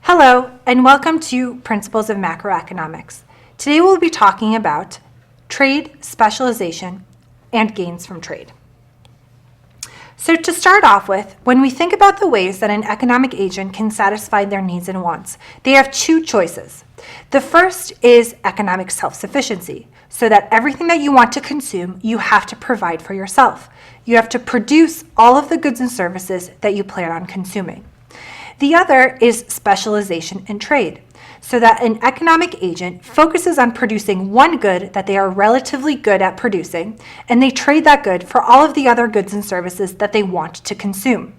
Hello, and welcome to Principles of Macroeconomics. Today we'll be talking about trade, specialization, and gains from trade. So to start off with, when we think about the ways that an economic agent can satisfy their needs and wants, they have two choices. The first is economic self-sufficiency, so that everything that you want to consume, you have to provide for yourself. You have to produce all of the goods and services that you plan on consuming. The other is specialization in trade, so that an economic agent focuses on producing one good that they are relatively good at producing, and they trade that good for all of the other goods and services that they want to consume.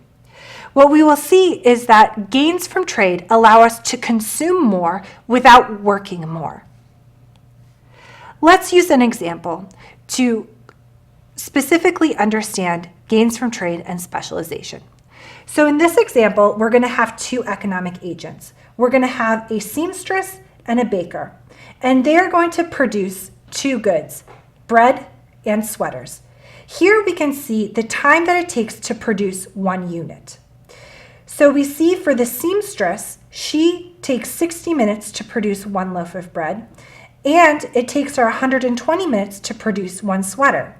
What we will see is that gains from trade allow us to consume more without working more. Let's use an example to specifically understand gains from trade and specialization. So in this example, we're going to have two economic agents. We're going to have a seamstress and a baker, and they are going to produce two goods, bread and sweaters. Here we can see the time that it takes to produce one unit. So we see for the seamstress, she takes 60 minutes to produce one loaf of bread, and it takes her 120 minutes to produce one sweater.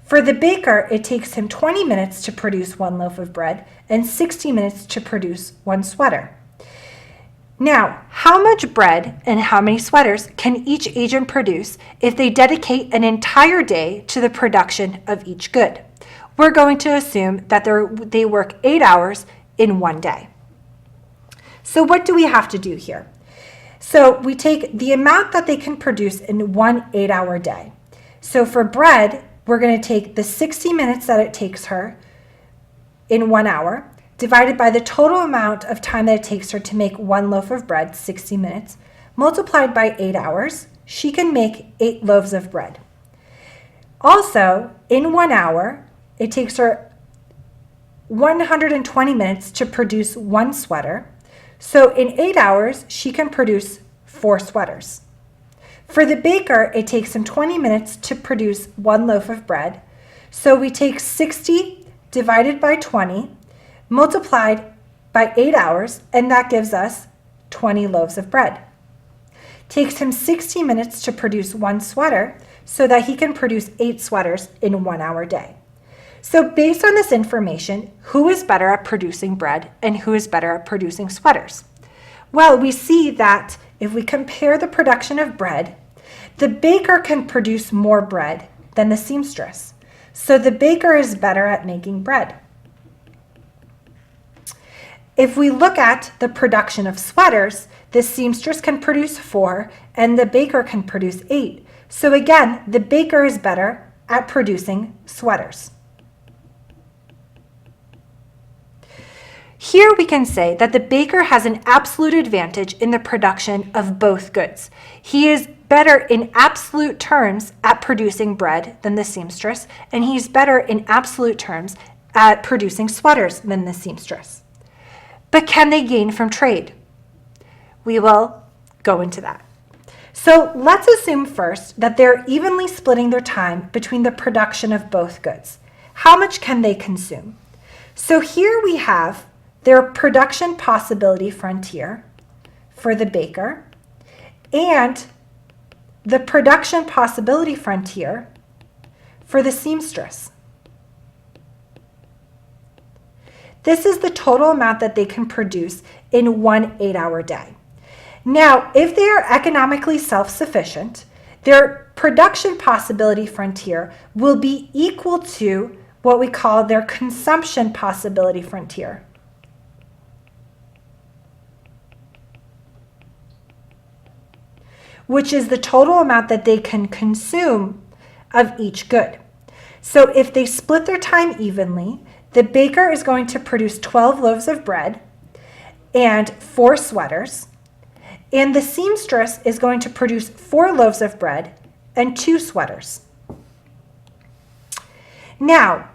For the baker, it takes him 20 minutes to produce one loaf of bread and 60 minutes to produce one sweater. Now, how much bread and how many sweaters can each agent produce if they dedicate an entire day to the production of each good? We're going to assume that they work 8 hours in one day. So what do we have to do here? So we take the amount that they can produce in one 8-hour day. So for bread, we're going to take the 60 minutes that it takes her in 1 hour, divided by the total amount of time that it takes her to make one loaf of bread, 60 minutes, multiplied by 8 hours, she can make 8 loaves of bread. Also, in 1 hour, it takes her 120 minutes to produce one sweater. So in 8 hours, she can produce 4 sweaters. For the baker, it takes him 20 minutes to produce one loaf of bread. So we take 60 divided by 20, multiplied by 8 hours, and that gives us 20 loaves of bread. Takes him 60 minutes to produce one sweater, so that he can produce 8 sweaters in a 1 hour day. So based on this information, who is better at producing bread and who is better at producing sweaters? Well, we see that if we compare the production of bread, the baker can produce more bread than the seamstress. So the baker is better at making bread. If we look at the production of sweaters, the seamstress can produce 4 and the baker can produce 8. So again, the baker is better at producing sweaters. Here we can say that the baker has an absolute advantage in the production of both goods. He is better in absolute terms at producing bread than the seamstress, and he's better in absolute terms at producing sweaters than the seamstress. But can they gain from trade? We will go into that. So let's assume first that they're evenly splitting their time between the production of both goods. How much can they consume? So here we have their production possibility frontier for the baker and the production possibility frontier for the seamstress. This is the total amount that they can produce in one 8-hour day. Now, if they are economically self-sufficient, their production possibility frontier will be equal to what we call their consumption possibility frontier. Which is the total amount that they can consume of each good. So if they split their time evenly, the baker is going to produce 12 loaves of bread and 4 sweaters, and the seamstress is going to produce 4 loaves of bread and 2 sweaters. Now,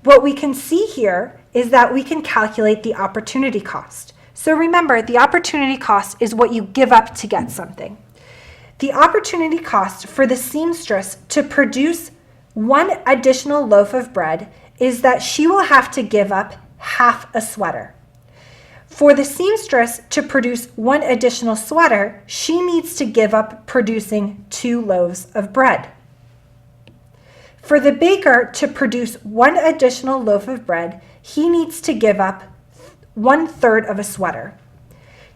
what we can see here is that we can calculate the opportunity cost. So remember, the opportunity cost is what you give up to get something. The opportunity cost for the seamstress to produce one additional loaf of bread is that she will have to give up half a sweater. For the seamstress to produce one additional sweater, she needs to give up producing 2 loaves of bread. For the baker to produce one additional loaf of bread, he needs to give up 1/3 of a sweater.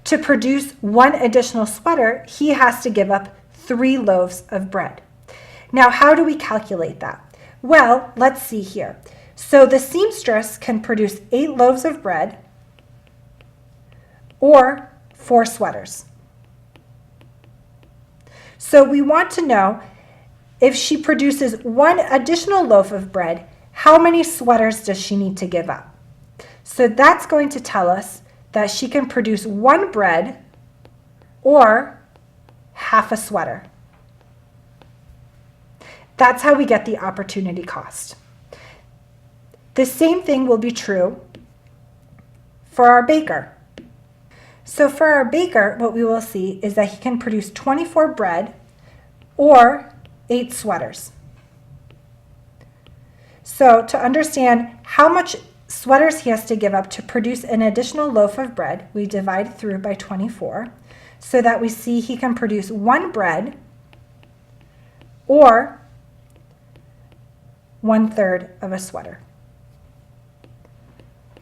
To produce one additional sweater, he has to give up 3 loaves of bread. Now, how do we calculate that? Well, let's see here. So the seamstress can produce 8 loaves of bread or 4 sweaters. So we want to know, if she produces one additional loaf of bread, how many sweaters does she need to give up? So that's going to tell us that she can produce 1 bread or half a sweater. That's how we get the opportunity cost. The same thing will be true for our baker. So for our baker, what we will see is that he can produce 24 bread or 8 sweaters. So to understand how much sweaters he has to give up to produce an additional loaf of bread, we divide through by 24 so that we see he can produce 1 bread or 1/3 of a sweater.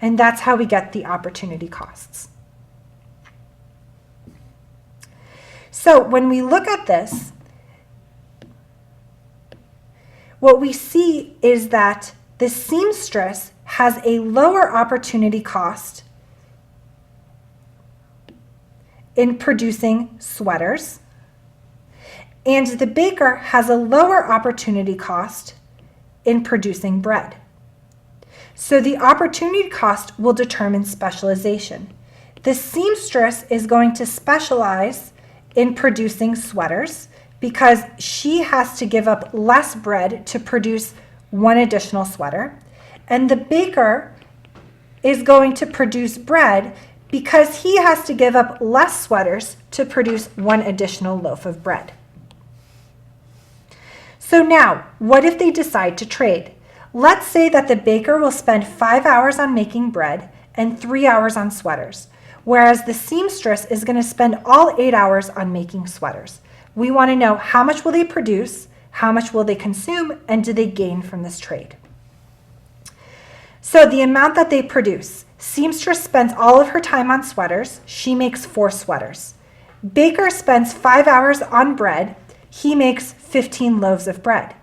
And that's how we get the opportunity costs. So when we look at this, what we see is that the seamstress has a lower opportunity cost in producing sweaters, and the baker has a lower opportunity cost in producing bread. So the opportunity cost will determine specialization. The seamstress is going to specialize in producing sweaters because she has to give up less bread to produce 1 additional sweater. And the baker is going to produce bread because he has to give up less sweaters to produce 1 additional loaf of bread. So now, what if they decide to trade? Let's say that the baker will spend 5 hours on making bread and 3 hours on sweaters, whereas the seamstress is going to spend all 8 hours on making sweaters. We want to know, how much will they produce, how much will they consume, and do they gain from this trade? So the amount that they produce, seamstress spends all of her time on sweaters. She makes 4 sweaters. Baker spends 5 hours on bread. He makes 15 loaves of bread.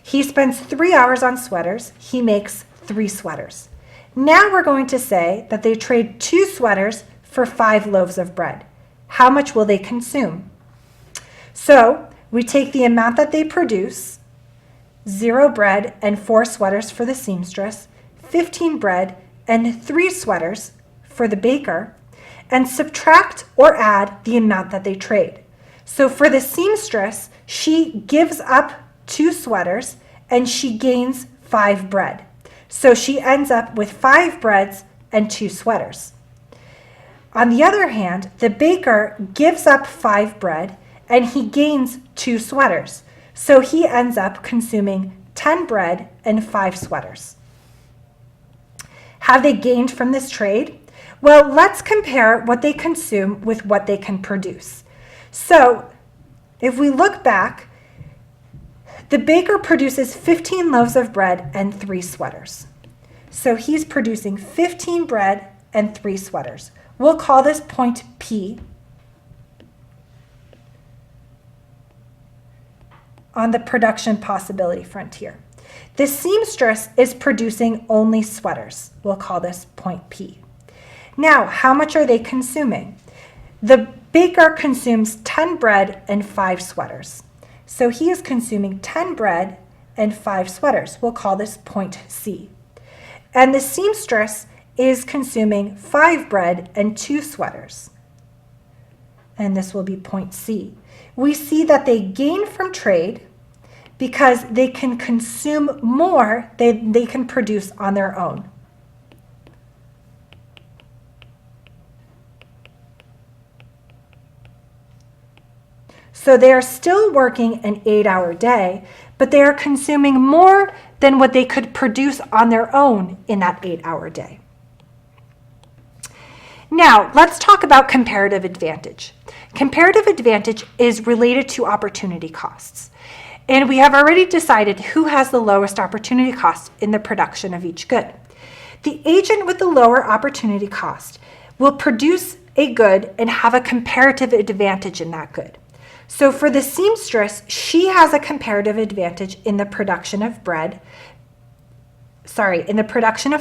He spends 3 hours on sweaters. He makes 3 sweaters. Now we're going to say that they trade 2 sweaters for 5 loaves of bread. How much will they consume? So we take the amount that they produce, 0 bread and 4 sweaters for the seamstress, 15 bread and 3 sweaters for the baker, and subtract or add the amount that they trade. So for the seamstress, she gives up 2 sweaters and she gains 5 bread. So she ends up with 5 breads and 2 sweaters. On the other hand, the baker gives up 5 bread and he gains 2 sweaters. So he ends up consuming 10 bread and 5 sweaters. Have they gained from this trade? Well, let's compare what they consume with what they can produce. So if we look back, the baker produces 15 loaves of bread and 3 sweaters. So he's producing 15 bread and 3 sweaters. We'll call this point P on the production possibility frontier. The seamstress is producing only sweaters. We'll call this point P. Now, how much are they consuming? The baker consumes 10 bread and 5 sweaters. So he is consuming 10 bread and 5 sweaters. We'll call this point C. And the seamstress is consuming 5 bread and 2 sweaters. And this will be point C. We see that they gain from trade because they can consume more than they can produce on their own. So they are still working an 8-hour day, but they are consuming more than what they could produce on their own in that 8-hour day. Now, let's talk about comparative advantage. Comparative advantage is related to opportunity costs. And we have already decided who has the lowest opportunity cost in the production of each good. The agent with the lower opportunity cost will produce a good and have a comparative advantage in that good. So for the seamstress, she has a comparative advantage in the production of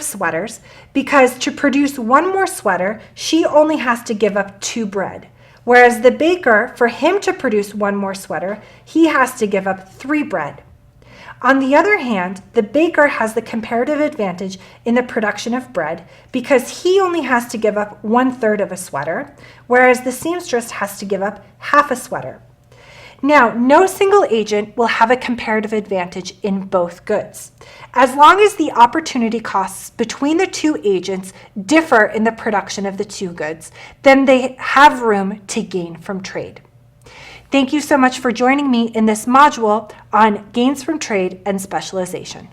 sweaters, because to produce one more sweater, she only has to give up 2 bread. Whereas the baker, for him to produce one more sweater, he has to give up 3 bread. On the other hand, the baker has the comparative advantage in the production of bread because he only has to give up 1/3 of a sweater, whereas the seamstress has to give up half a sweater. Now, no single agent will have a comparative advantage in both goods. As long as the opportunity costs between the two agents differ in the production of the two goods, then they have room to gain from trade. Thank you so much for joining me in this module on gains from trade and specialization.